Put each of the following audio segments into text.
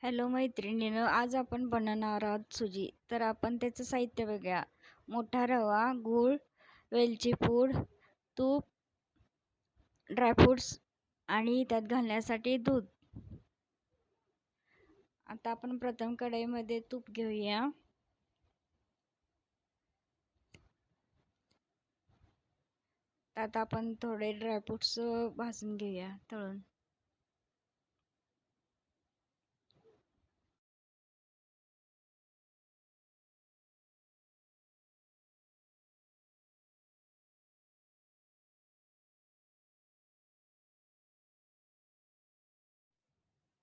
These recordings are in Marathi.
हॅलो मैत्रिणींनो, आज आपण बनवणार आहोत सुजी. तर आपण त्याचं साहित्य बघूया. मोठा रवा, गूळ, वेलची पूड, तूप, ड्रायफ्रूट्स आणि त्यात घालण्यासाठी दूध. आता आपण प्रथम कढईमध्ये तूप घेऊया. त्यात आपण थोडे ड्रायफ्रूट्स भाजून घेऊया तळून.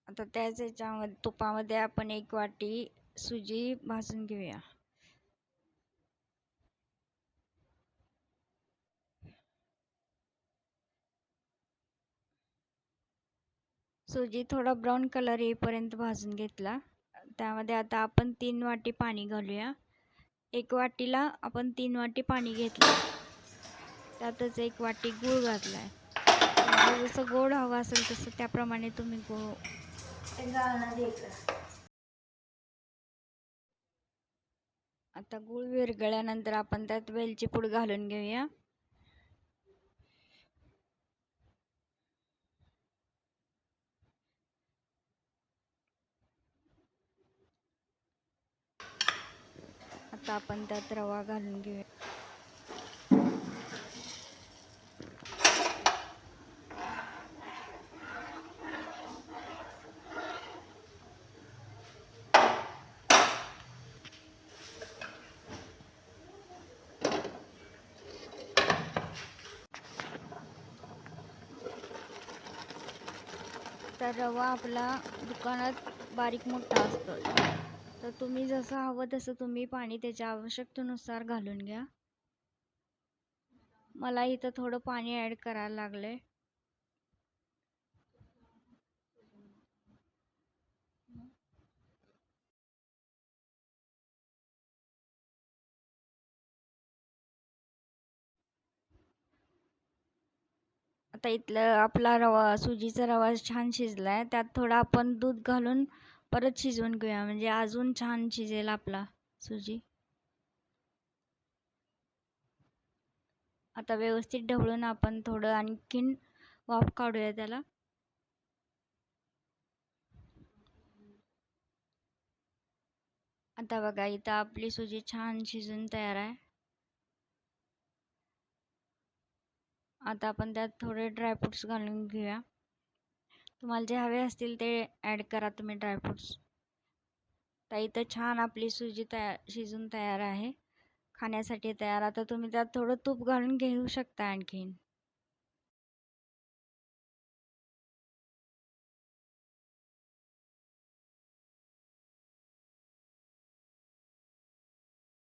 आता त्याच ह्याच्यामध्ये तुपामध्ये आपण 1 वाटी सुजी भाजून घेऊया. सुजी थोडा ब्राऊन कलर येईपर्यंत भाजून घेतला. त्यामध्ये आता आपण 3 वाटी पाणी घालूया. 1 वाटीला आपण 3 वाटी पाणी घेतलं. त्यातच 1 वाटी गूळ घातलाय. तुम्हाला जसं गोड हवं असेल तसं त्याप्रमाणे तुम्ही गूळ आता गूळ विरघळल्यानंतर आपण त्यात वेलची पूड घालून घेऊया. आता आपण त्यात रवा घालून घेऊया. तर रवा आपला दुकानात बारीक मोठा असतो. तर तुम्ही जसं हवं तसं तुम्ही पाणी त्याच्या आवश्यकतेनुसार घालून घ्या. मला इथं थोडं पाणी ॲड करायला लागलंय. आता इथलं आपला रवा सुजीचा रवा छान शिजलाय. त्यात थोडं आपण दूध घालून परत शिजवून घेऊया, म्हणजे अजून छान शिजेल आपला सुजी. आता व्यवस्थित ढवळून आपण थोडं आणखीन वाफ काढूया त्याला. आता बघा, इथं आपली सुजी छान शिजून तयार आहे. आता आपण त्यात थोडे ड्रायफ्रूट्स घालून घेऊया. तुम्हाला जे हवे असतील ते ॲड करा तुम्ही ड्रायफ्रूट्स. तर इथं छान आपली सुजी शिजून तयार आहे, खाण्यासाठी तयार. आता तुम्ही त्यात थोडं तूप घालून घेऊ शकता आणखीन.